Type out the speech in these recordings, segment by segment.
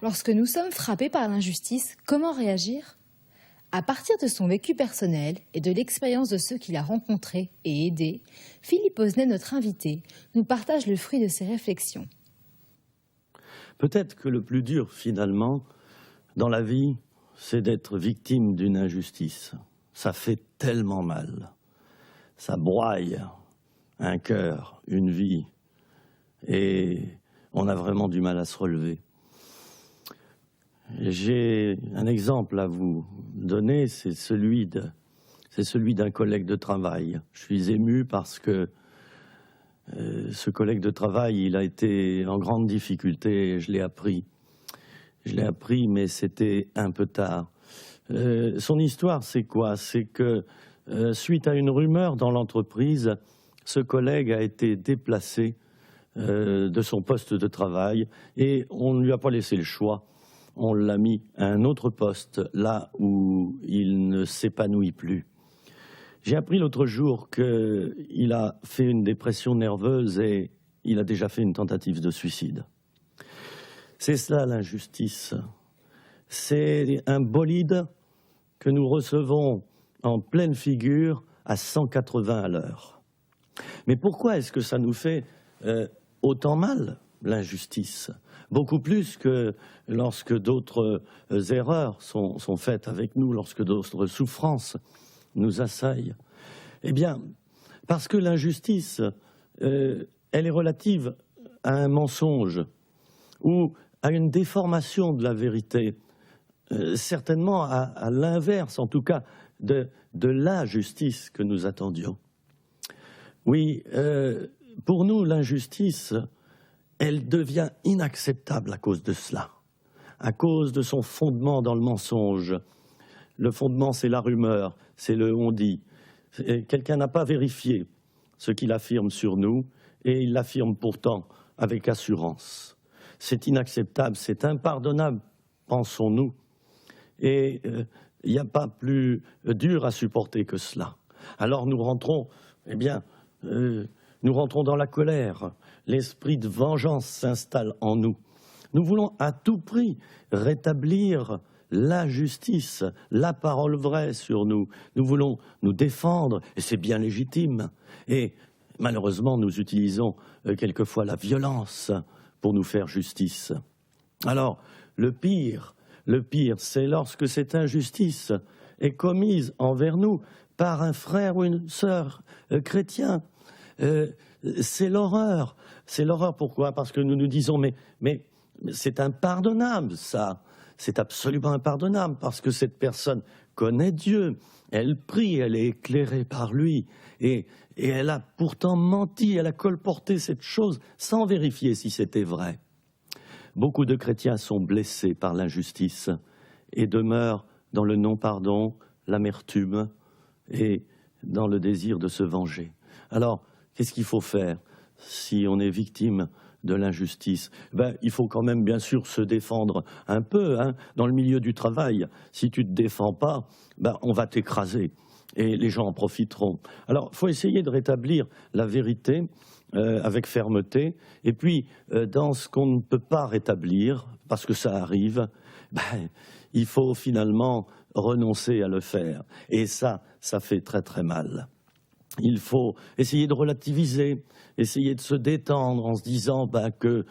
Lorsque nous sommes frappés par l'injustice, comment réagir? À partir de son vécu personnel et de l'expérience de ceux qu'il a rencontrés et aidés, Philippe Osnet, notre invité, nous partage le fruit de ses réflexions. Peut-être que le plus dur, finalement, dans la vie, c'est d'être victime d'une injustice. Ça fait tellement mal. Ça broye un cœur, une vie, et on a vraiment du mal à se relever. J'ai un exemple à vous donner, c'est celui d'un collègue de travail. Je suis ému parce que ce collègue de travail, il a été en grande difficulté et je l'ai appris. Je l'ai appris, mais c'était un peu tard. Son histoire, c'est quoi? C'est que suite à une rumeur dans l'entreprise, ce collègue a été déplacé de son poste de travail et on ne lui a pas laissé le choix. On l'a mis à un autre poste, là où il ne s'épanouit plus. J'ai appris l'autre jour qu'il a fait une dépression nerveuse et il a déjà fait une tentative de suicide. C'est cela l'injustice. C'est un bolide que nous recevons en pleine figure à 180 à l'heure. Mais pourquoi est-ce que ça nous fait autant mal, l'injustice? Beaucoup plus que lorsque d'autres erreurs sont faites avec nous, lorsque d'autres souffrances nous assaillent. Eh bien, parce que l'injustice, elle est relative à un mensonge ou à une déformation de la vérité, certainement à l'inverse, en tout cas, de la justice que nous attendions. Oui, pour nous, l'injustice, elle devient inacceptable à cause de cela, à cause de son fondement dans le mensonge. Le fondement, c'est la rumeur, c'est le on-dit. Quelqu'un n'a pas vérifié ce qu'il affirme sur nous, et il l'affirme pourtant avec assurance. C'est inacceptable, c'est impardonnable, pensons-nous. Et il n'y a pas plus dur à supporter que cela. Alors nous rentrons, nous rentrons dans la colère. L'esprit de vengeance s'installe en nous. Nous voulons à tout prix rétablir la justice, la parole vraie sur nous. Nous voulons nous défendre, et c'est bien légitime. Et malheureusement, nous utilisons quelquefois la violence pour nous faire justice. Alors, le pire, c'est lorsque cette injustice est commise envers nous par un frère ou une sœur chrétien. C'est l'horreur. C'est l'horreur, pourquoi? Parce que nous nous disons, mais c'est impardonnable, ça. C'est absolument impardonnable, parce que cette personne connaît Dieu, elle prie, elle est éclairée par lui, et elle a pourtant menti, elle a colporté cette chose sans vérifier si c'était vrai. Beaucoup de chrétiens sont blessés par l'injustice et demeurent dans le non-pardon, l'amertume et dans le désir de se venger. Alors, qu'est-ce qu'il faut faire si on est victime de l'injustice? Il faut quand même bien sûr se défendre un peu, dans le milieu du travail. Si tu ne te défends pas, on va t'écraser et les gens en profiteront. Alors, il faut essayer de rétablir la vérité avec fermeté, et puis dans ce qu'on ne peut pas rétablir, parce que ça arrive, il faut finalement renoncer à le faire. Et ça fait très très mal. Il faut essayer de relativiser, essayer de se détendre en se disant que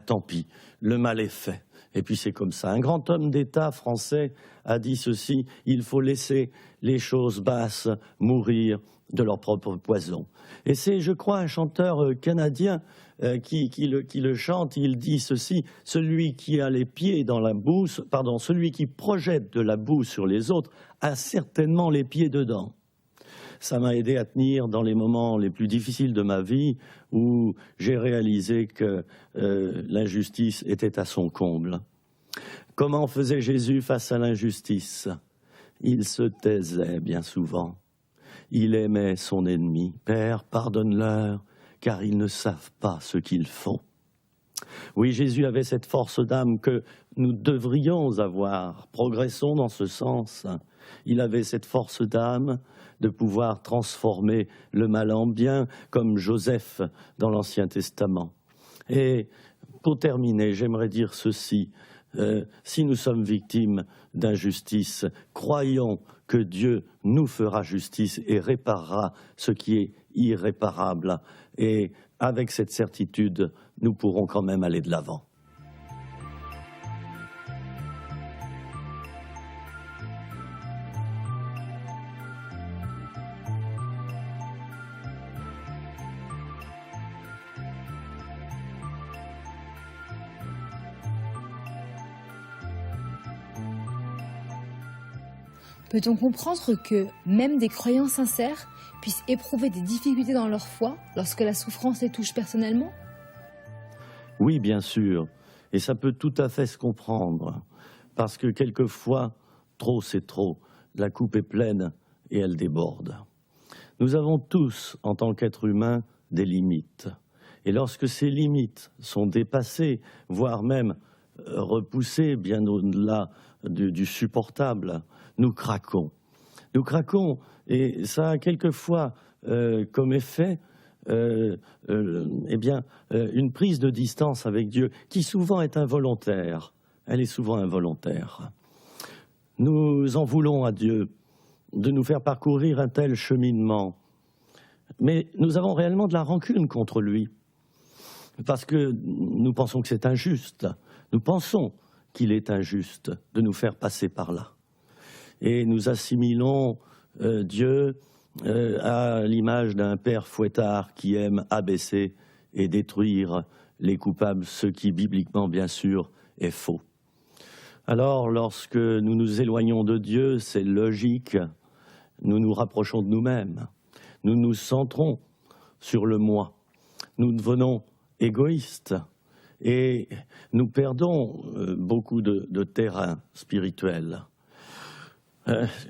tant pis, le mal est fait. Et puis c'est comme ça. Un grand homme d'État français a dit ceci: il faut laisser les choses basses mourir de leur propre poison. Et c'est, je crois, un chanteur canadien qui le chante. Il dit ceci: celui qui a les pieds dans la boue, celui qui projette de la boue sur les autres a certainement les pieds dedans. Ça m'a aidé à tenir dans les moments les plus difficiles de ma vie où j'ai réalisé que l'injustice était à son comble. Comment faisait Jésus face à l'injustice? Il se taisait bien souvent. Il aimait son ennemi. Père, pardonne-leur, car ils ne savent pas ce qu'ils font. Oui, Jésus avait cette force d'âme que nous devrions avoir. Progressons dans ce sens. Il avait cette force d'âme de pouvoir transformer le mal en bien, comme Joseph dans l'Ancien Testament. Et pour terminer, j'aimerais dire ceci. si nous sommes victimes d'injustice, croyons que Dieu nous fera justice et réparera ce qui est irréparable. Et avec cette certitude, nous pourrons quand même aller de l'avant. Peut-on comprendre que même des croyants sincères puissent éprouver des difficultés dans leur foi lorsque la souffrance les touche personnellement? Oui, bien sûr, et ça peut tout à fait se comprendre, parce que quelquefois, trop c'est trop, la coupe est pleine et elle déborde. Nous avons tous, en tant qu'êtres humains, des limites, et lorsque ces limites sont dépassées, voire même repoussées bien au-delà du supportable, nous craquons. Nous craquons, et ça a quelquefois comme effet une prise de distance avec Dieu, qui souvent est involontaire. Elle est souvent involontaire. Nous en voulons à Dieu de nous faire parcourir un tel cheminement, mais nous avons réellement de la rancune contre lui, parce que nous pensons que c'est injuste. Nous pensons qu'il est injuste de nous faire passer par là. Et nous assimilons Dieu à l'image d'un père fouettard qui aime abaisser et détruire les coupables, ce qui, bibliquement, bien sûr, est faux. Alors, lorsque nous nous éloignons de Dieu, c'est logique, nous nous rapprochons de nous-mêmes, nous nous centrons sur le moi, nous devenons égoïstes et nous perdons beaucoup de terrain spirituel.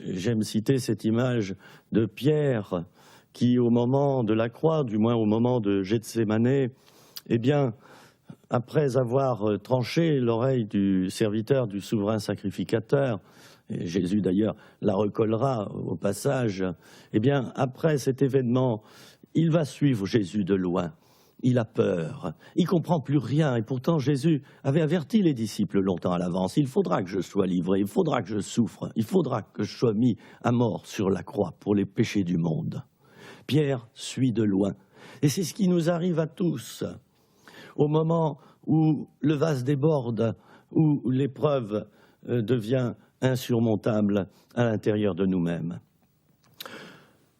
J'aime citer cette image de Pierre qui, au moment de la croix, du moins au moment de Gethsémanée, eh bien, après avoir tranché l'oreille du serviteur du souverain sacrificateur, et Jésus d'ailleurs la recollera au passage, eh bien, après cet événement, il va suivre Jésus de loin. Il a peur, il ne comprend plus rien, et pourtant Jésus avait averti les disciples longtemps à l'avance. Il faudra que je sois livré, il faudra que je souffre, il faudra que je sois mis à mort sur la croix pour les péchés du monde. Pierre suit de loin, et c'est ce qui nous arrive à tous. Au moment où le vase déborde, où l'épreuve devient insurmontable à l'intérieur de nous-mêmes.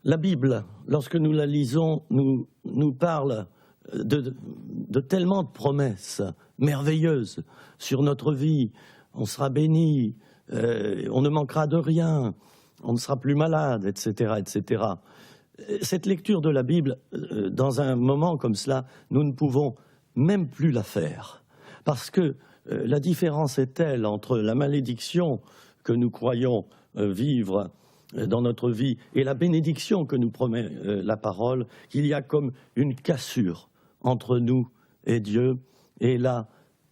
La Bible, lorsque nous la lisons, nous parle de tellement de promesses merveilleuses sur notre vie. On sera béni, on ne manquera de rien, on ne sera plus malade, etc., etc. Cette lecture de la Bible, dans un moment comme cela, nous ne pouvons même plus la faire. Parce que la différence est telle entre la malédiction que nous croyons vivre dans notre vie et la bénédiction que nous promet la parole, qu'il y a comme une cassure entre nous et Dieu, et là,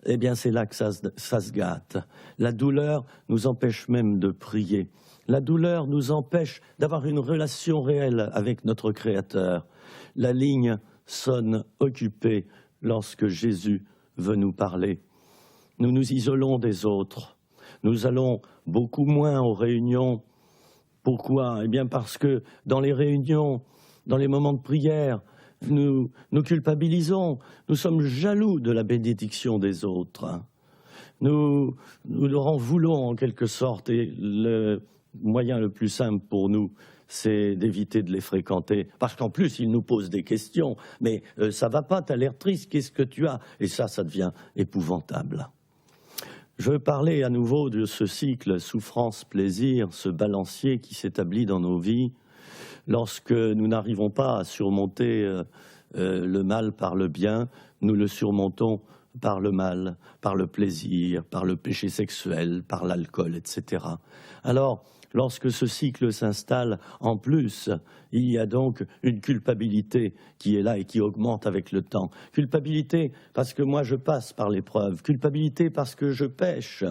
eh bien, c'est là que ça se gâte. La douleur nous empêche même de prier. La douleur nous empêche d'avoir une relation réelle avec notre Créateur. La ligne sonne occupée lorsque Jésus veut nous parler. Nous nous isolons des autres. Nous allons beaucoup moins aux réunions. Pourquoi? Eh bien, parce que dans les réunions, dans les moments de prière, nous culpabilisons, nous sommes jaloux de la bénédiction des autres. Nous leur en voulons en quelque sorte, et le moyen le plus simple pour nous, c'est d'éviter de les fréquenter. Parce qu'en plus, ils nous posent des questions. Mais ça va pas, tu as l'air triste, qu'est-ce que tu as? Et ça devient épouvantable. Je veux parler à nouveau de ce cycle souffrance-plaisir, ce balancier qui s'établit dans nos vies. Lorsque nous n'arrivons pas à surmonter le mal par le bien, nous le surmontons par le mal, par le plaisir, par le péché sexuel, par l'alcool, etc. Alors, lorsque ce cycle s'installe, en plus, il y a donc une culpabilité qui est là et qui augmente avec le temps. Culpabilité parce que moi je passe par l'épreuve, culpabilité parce que je pêche.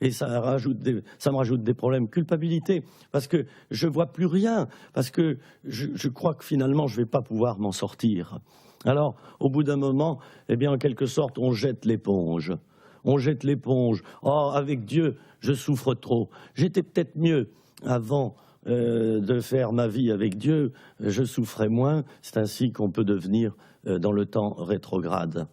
Et ça me rajoute des problèmes. Culpabilité, parce que je ne vois plus rien, parce que je crois que finalement, je ne vais pas pouvoir m'en sortir. Alors, au bout d'un moment, eh bien, en quelque sorte, on jette l'éponge. on jette l'éponge. Oh, avec Dieu, je souffre trop. J'étais peut-être mieux avant de faire ma vie avec Dieu, je souffrais moins. C'est ainsi qu'on peut devenir dans le temps rétrograde.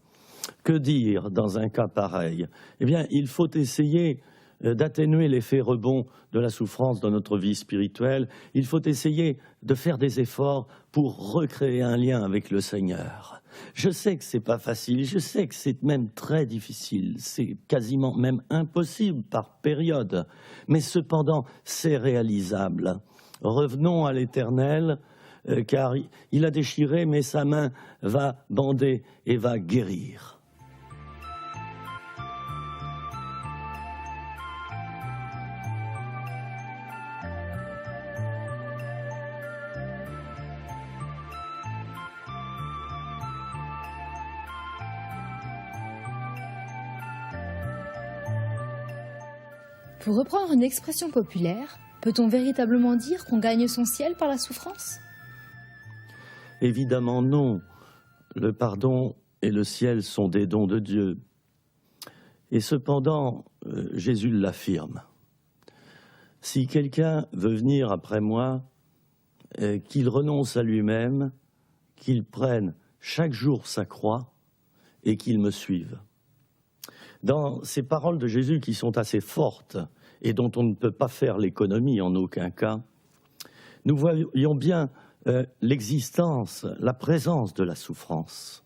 Que dire dans un cas pareil? Eh bien, il faut essayer d'atténuer l'effet rebond de la souffrance dans notre vie spirituelle. Il faut essayer de faire des efforts pour recréer un lien avec le Seigneur. Je sais que c'est pas facile, je sais que c'est même très difficile, c'est quasiment même impossible par période, mais cependant c'est réalisable. Revenons à l'Éternel, car il a déchiré, mais sa main va bander et va guérir. Pour reprendre une expression populaire, peut-on véritablement dire qu'on gagne son ciel par la souffrance? Évidemment non. Le pardon et le ciel sont des dons de Dieu. Et cependant, Jésus l'affirme. Si quelqu'un veut venir après moi, qu'il renonce à lui-même, qu'il prenne chaque jour sa croix et qu'il me suive. Dans ces paroles de Jésus qui sont assez fortes et dont on ne peut pas faire l'économie en aucun cas, nous voyons bien l'existence, la présence de la souffrance.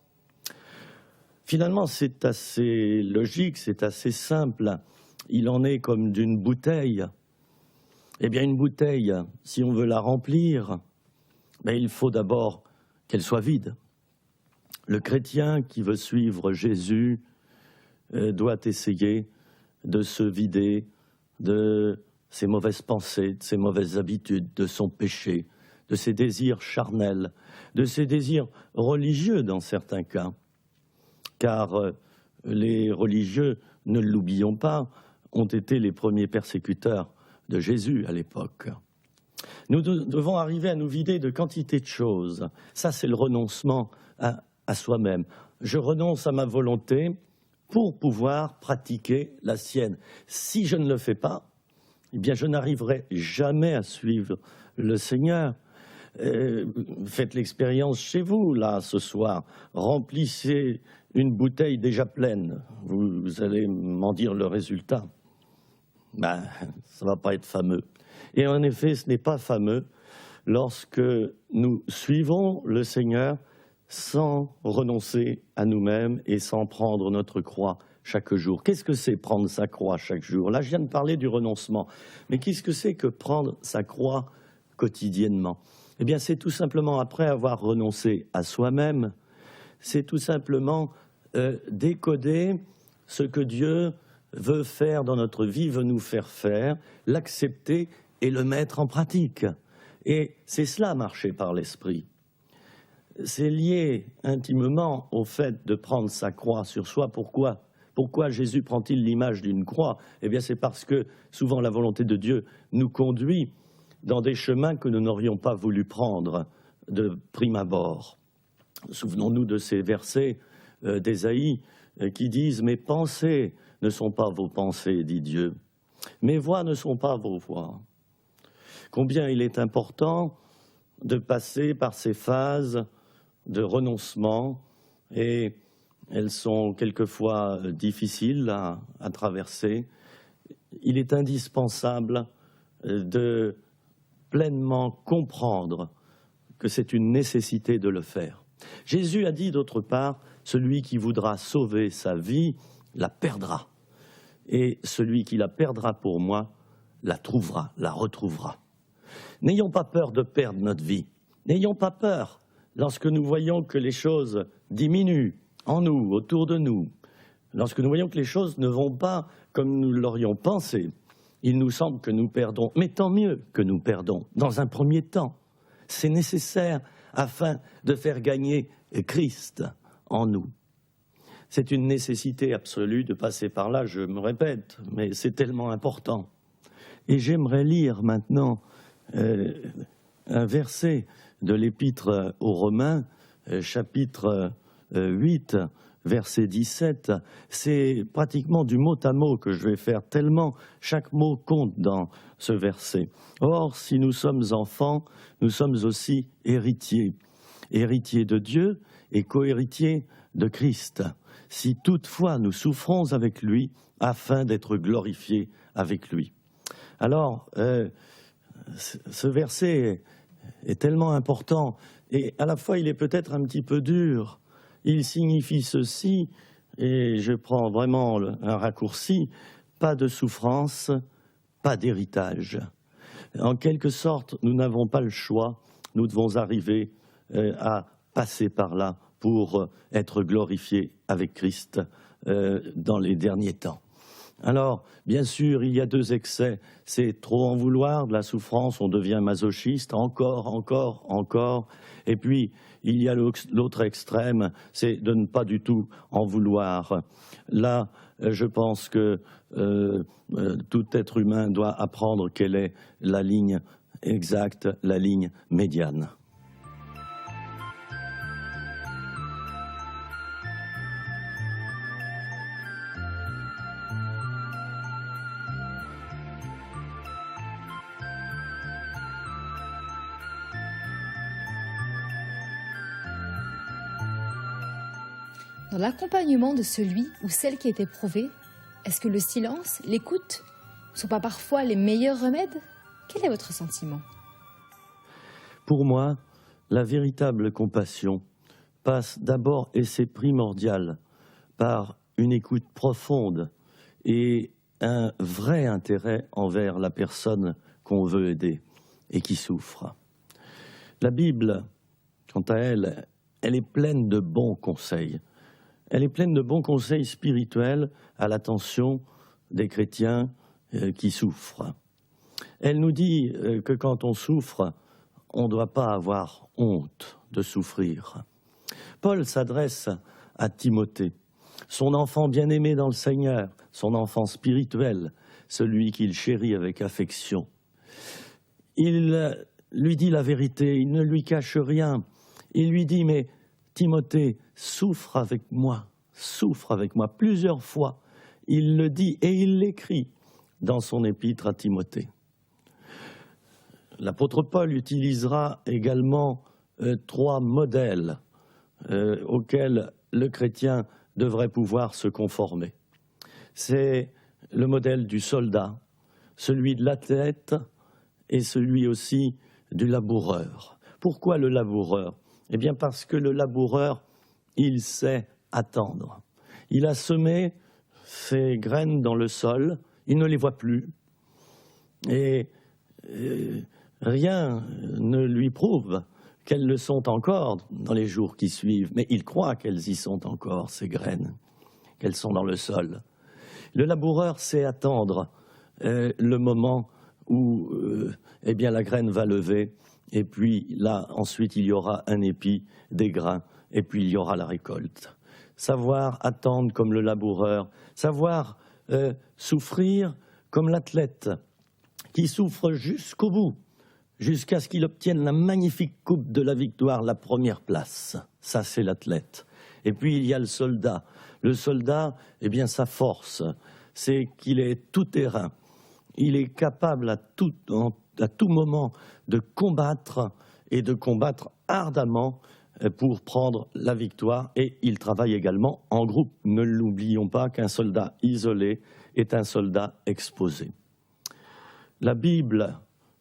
Finalement, c'est assez logique, c'est assez simple. Il en est comme d'une bouteille. Eh bien, une bouteille, si on veut la remplir, il faut d'abord qu'elle soit vide. Le chrétien qui veut suivre Jésus doit essayer de se vider de ses mauvaises pensées, de ses mauvaises habitudes, de son péché, de ses désirs charnels, de ses désirs religieux dans certains cas. Car les religieux, ne l'oublions pas, ont été les premiers persécuteurs de Jésus à l'époque. Nous devons arriver à nous vider de quantité de choses. Ça, c'est le renoncement à soi-même. Je renonce à ma volonté pour pouvoir pratiquer la sienne. Si je ne le fais pas, eh bien, je n'arriverai jamais à suivre le Seigneur. Faites l'expérience chez vous, là, ce soir. Remplissez une bouteille déjà pleine. Vous allez m'en dire le résultat. Ça ne va pas être fameux. Et en effet, ce n'est pas fameux lorsque nous suivons le Seigneur sans renoncer à nous-mêmes et sans prendre notre croix chaque jour. Qu'est-ce que c'est prendre sa croix chaque jour? Là, je viens de parler du renoncement. Mais qu'est-ce que c'est que prendre sa croix quotidiennement? Eh bien, c'est tout simplement, après avoir renoncé à soi-même, c'est tout simplement décoder ce que Dieu veut faire dans notre vie, veut nous faire faire, l'accepter et le mettre en pratique. Et c'est cela, marcher par l'esprit. C'est lié intimement au fait de prendre sa croix sur soi. Pourquoi Jésus prend-il l'image d'une croix? Eh bien, c'est parce que souvent la volonté de Dieu nous conduit dans des chemins que nous n'aurions pas voulu prendre de prime abord. Souvenons-nous de ces versets d'Ésaïe qui disent « Mes pensées ne sont pas vos pensées, dit Dieu. Mes voies ne sont pas vos voies. » Combien il est important de passer par ces phases de renoncement, et elles sont quelquefois difficiles à traverser. Il est indispensable de pleinement comprendre que c'est une nécessité de le faire. Jésus a dit d'autre part, celui qui voudra sauver sa vie la perdra, et celui qui la perdra pour moi la trouvera, la retrouvera. N'ayons pas peur de perdre notre vie, n'ayons pas peur lorsque nous voyons que les choses diminuent en nous, autour de nous, lorsque nous voyons que les choses ne vont pas comme nous l'aurions pensé. Il nous semble que nous perdons, mais tant mieux que nous perdons, dans un premier temps. C'est nécessaire afin de faire gagner Christ en nous. C'est une nécessité absolue de passer par là, je me répète, mais c'est tellement important. Et j'aimerais lire maintenant un verset de l'Épître aux Romains, chapitre 8, verset 17, c'est pratiquement du mot à mot que je vais faire, tellement chaque mot compte dans ce verset. Or, si nous sommes enfants, nous sommes aussi héritiers, héritiers de Dieu et co-héritiers de Christ, si toutefois nous souffrons avec lui, afin d'être glorifiés avec lui. Alors, ce verset est tellement important, et à la fois il est peut-être un petit peu dur. Il signifie ceci, et je prends vraiment un raccourci, pas de souffrance, pas d'héritage. En quelque sorte, nous n'avons pas le choix, nous devons arriver à passer par là pour être glorifiés avec Christ dans les derniers temps. Alors, bien sûr, il y a deux excès. C'est trop en vouloir, de la souffrance, on devient masochiste, encore. Et puis, il y a l'autre extrême, c'est de ne pas du tout en vouloir. Là, je pense que tout être humain doit apprendre quelle est la ligne exacte, la ligne médiane. Dans l'accompagnement de celui ou celle qui est éprouvé, est-ce que le silence, l'écoute, ne sont pas parfois les meilleurs remèdes? Quel est votre sentiment? Pour moi, la véritable compassion passe d'abord, et c'est primordial, par une écoute profonde et un vrai intérêt envers la personne qu'on veut aider et qui souffre. La Bible, quant à elle, elle est pleine de bons conseils. Elle est pleine de bons conseils spirituels à l'attention des chrétiens qui souffrent. Elle nous dit que quand on souffre, on ne doit pas avoir honte de souffrir. Paul s'adresse à Timothée, son enfant bien-aimé dans le Seigneur, son enfant spirituel, celui qu'il chérit avec affection. Il lui dit la vérité, il ne lui cache rien. Il lui dit, mais Timothée, souffre avec moi. Plusieurs fois, il le dit et il l'écrit dans son épître à Timothée. L'apôtre Paul utilisera également 3 modèles auxquels le chrétien devrait pouvoir se conformer. C'est le modèle du soldat, celui de l'athlète et celui aussi du laboureur. Pourquoi le laboureur? Eh bien parce que le laboureur, il sait attendre. Il a semé ses graines dans le sol, il ne les voit plus. Et rien ne lui prouve qu'elles le sont encore dans les jours qui suivent, mais il croit qu'elles y sont encore, ces graines, qu'elles sont dans le sol. Le laboureur sait attendre le moment où eh bien, la graine va lever, et puis là, ensuite, il y aura un épi, des grains, et puis il y aura la récolte. Savoir attendre comme le laboureur, savoir souffrir comme l'athlète qui souffre jusqu'au bout, jusqu'à ce qu'il obtienne la magnifique coupe de la victoire, la première place. Ça, c'est l'athlète. Et puis, il y a le soldat. Le soldat, eh bien, sa force, c'est qu'il est tout-terrain. Il est capable à tout moment de combattre et de combattre ardemment pour prendre la victoire. Et il travaille également en groupe. Ne l'oublions pas qu'un soldat isolé est un soldat exposé. La Bible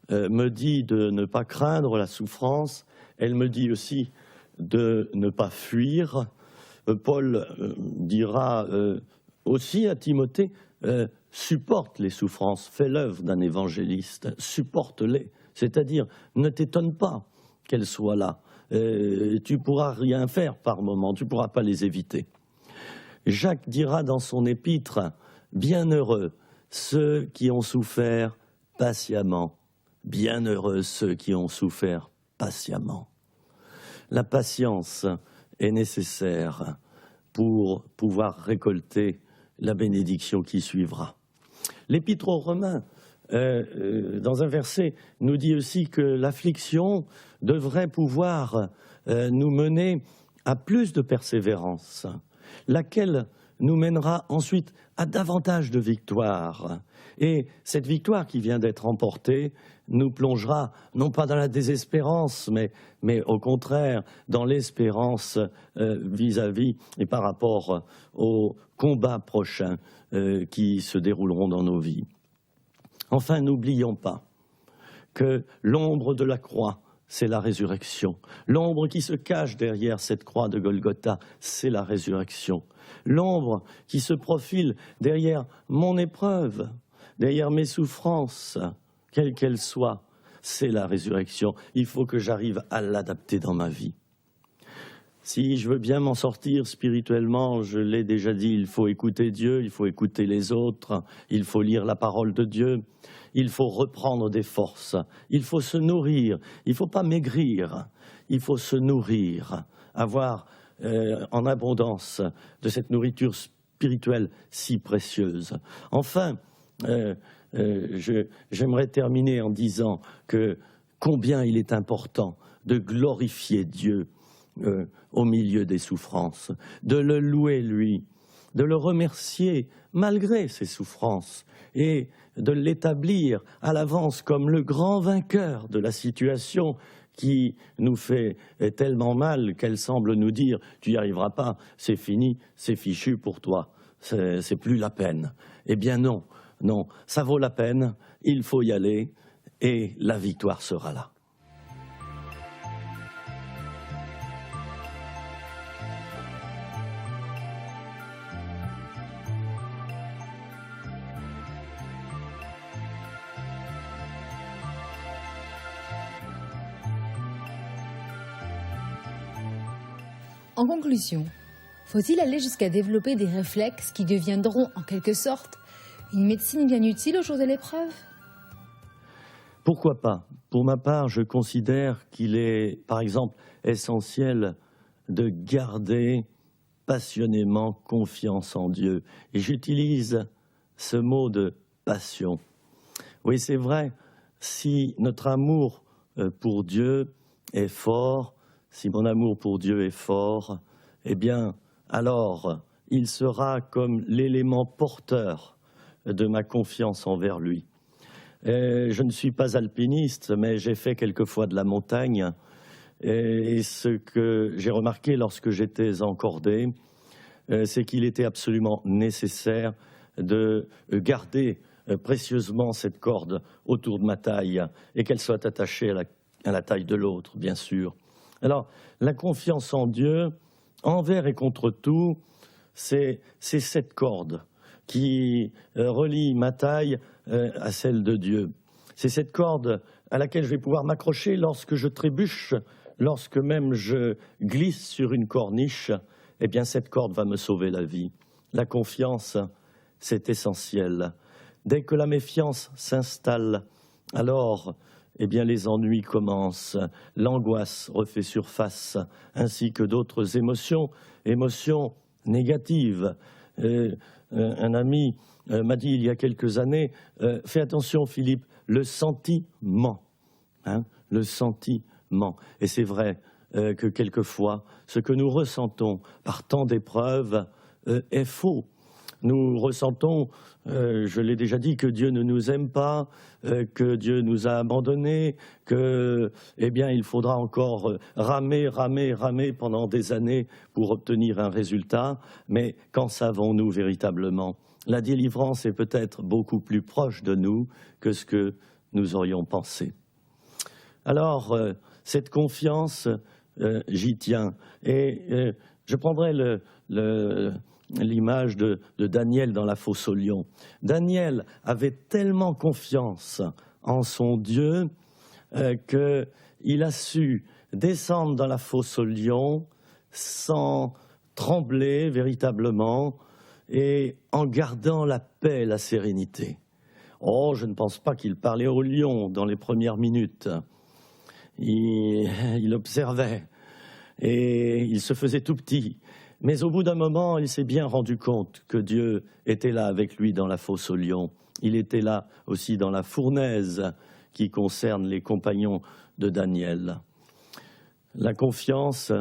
me dit de ne pas craindre la souffrance. Elle me dit aussi de ne pas fuir. Paul dira aussi à Timothée, supporte les souffrances, fais l'œuvre d'un évangéliste, supporte-les. C'est-à-dire, ne t'étonne pas qu'elles soient là. Tu ne pourras rien faire par moment, tu ne pourras pas les éviter. Jacques dira dans son épître, bienheureux ceux qui ont souffert patiemment, bienheureux ceux qui ont souffert patiemment. La patience est nécessaire pour pouvoir récolter la bénédiction qui suivra. L'Épître aux Romains, dans un verset, nous dit aussi que l'affliction devrait pouvoir nous mener à plus de persévérance. laquelle nous mènera ensuite à davantage de victoires. Et cette victoire qui vient d'être remportée nous plongera non pas dans la désespérance, mais au contraire dans l'espérance vis-à-vis et par rapport aux combats prochains qui se dérouleront dans nos vies. Enfin, n'oublions pas que l'ombre de la croix, c'est la résurrection. L'ombre qui se cache derrière cette croix de Golgotha, c'est la résurrection. L'ombre qui se profile derrière mon épreuve, derrière mes souffrances, quelles qu'elles soient, c'est la résurrection. Il faut que j'arrive à l'adapter dans ma vie. Si je veux bien m'en sortir spirituellement, je l'ai déjà dit, il faut écouter Dieu, il faut écouter les autres, il faut lire la parole de Dieu, il faut reprendre des forces, il faut se nourrir, il ne faut pas maigrir, il faut se nourrir, avoir en abondance de cette nourriture spirituelle si précieuse. Enfin, j'aimerais terminer en disant que combien il est important de glorifier Dieu au milieu des souffrances, de le louer lui, de le remercier malgré ses souffrances et de l'établir à l'avance comme le grand vainqueur de la situation qui nous fait tellement mal qu'elle semble nous dire « tu n'y arriveras pas, c'est fini, c'est fichu pour toi, c'est plus la peine ». Eh bien non, non, ça vaut la peine, il faut y aller et la victoire sera là. En conclusion, faut-il aller jusqu'à développer des réflexes qui deviendront en quelque sorte une médecine bien utile au jour de l'épreuve? Pourquoi pas? Pour ma part, je considère qu'il est, par exemple, essentiel de garder passionnément confiance en Dieu. Et j'utilise ce mot de passion. Oui, c'est vrai, si notre amour pour Dieu est fort, si mon amour pour Dieu est fort, eh bien, alors, il sera comme l'élément porteur de ma confiance envers lui. Je ne suis pas alpiniste, mais j'ai fait quelquefois de la montagne. Et ce que j'ai remarqué lorsque j'étais en cordée, c'est qu'il était absolument nécessaire de garder précieusement cette corde autour de ma taille et qu'elle soit attachée à la taille de l'autre, bien sûr. Alors, la confiance en Dieu, envers et contre tout, c'est cette corde qui relie ma taille à celle de Dieu. C'est cette corde à laquelle je vais pouvoir m'accrocher lorsque je trébuche, lorsque même je glisse sur une corniche. Eh bien, cette corde va me sauver la vie. La confiance, c'est essentiel. Dès que la méfiance s'installe, alors eh bien, les ennuis commencent, l'angoisse refait surface, ainsi que d'autres émotions négatives. Un ami m'a dit il y a quelques années, fais attention Philippe, le sentiment, le sentiment. Et c'est vrai que quelquefois, ce que nous ressentons par tant d'épreuves est faux. Nous ressentons, je l'ai déjà dit, que Dieu ne nous aime pas, que Dieu nous a abandonnés, que, eh bien, il faudra encore ramer pendant des années pour obtenir un résultat. Mais qu'en savons-nous véritablement? La délivrance est peut-être beaucoup plus proche de nous que ce que nous aurions pensé. Alors, cette confiance, j'y tiens. Et je prendrai l'image de Daniel dans la fosse aux lions. Daniel avait tellement confiance en son Dieu qu'il a su descendre dans la fosse aux lions sans trembler véritablement et en gardant la paix et la sérénité. Oh, je ne pense pas qu'il parlait aux lions dans les premières minutes. Il observait et il se faisait tout petit. Mais au bout d'un moment, il s'est bien rendu compte que Dieu était là avec lui dans la fosse aux lions. Il était là aussi dans la fournaise qui concerne les compagnons de Daniel. La confiance,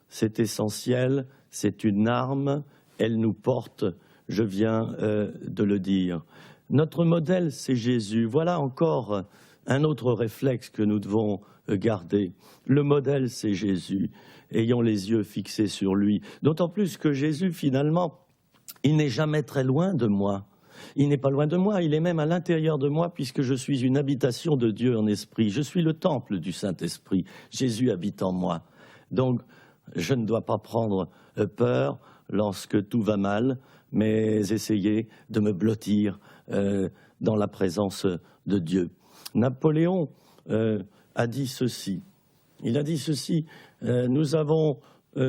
c'est essentiel, c'est une arme elle nous porte, je viens de le dire. Notre modèle, c'est Jésus. Voilà encore un autre réflexe que nous devons garder. Le modèle, c'est Jésus. Ayons les yeux fixés sur lui. D'autant plus que Jésus, finalement, il n'est jamais très loin de moi. Il n'est pas loin de moi, il est même à l'intérieur de moi puisque je suis une habitation de Dieu en esprit. Je suis le temple du Saint-Esprit. Jésus habite en moi. Donc, je ne dois pas prendre peur lorsque tout va mal, mais essayer de me blottir dans la présence de Dieu. Napoléon a dit ceci. Il a dit ceci, nous avons,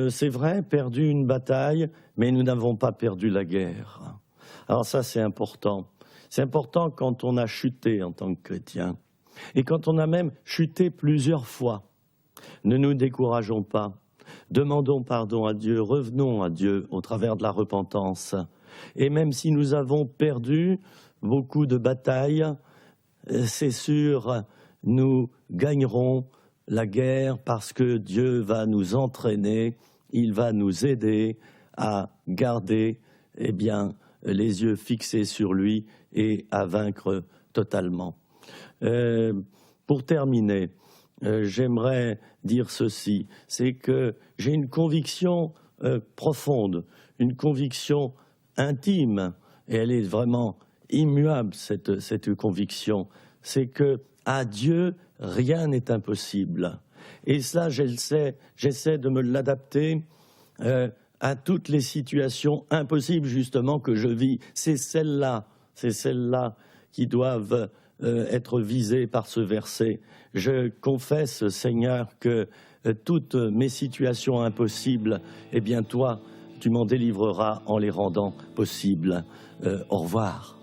c'est vrai, perdu une bataille, mais nous n'avons pas perdu la guerre. Alors ça, c'est important. C'est important quand on a chuté en tant que chrétien. Et quand on a même chuté plusieurs fois. Ne nous décourageons pas. Demandons pardon à Dieu, revenons à Dieu au travers de la repentance. Et même si nous avons perdu beaucoup de batailles, c'est sûr, nous gagnerons la guerre parce que Dieu va nous entraîner, il va nous aider à garder, les yeux fixés sur lui et à vaincre totalement. Pour terminer, j'aimerais dire ceci, c'est que j'ai une conviction profonde, une conviction intime, et elle est vraiment immuable, cette conviction, c'est que à Dieu, rien n'est impossible. Et ça, j'essaie de me l'adapter à toutes les situations impossibles, justement, que je vis. C'est celles-là qui doivent être visées par ce verset. Je confesse, Seigneur, que toutes mes situations impossibles, toi, tu m'en délivreras en les rendant possibles. Au revoir.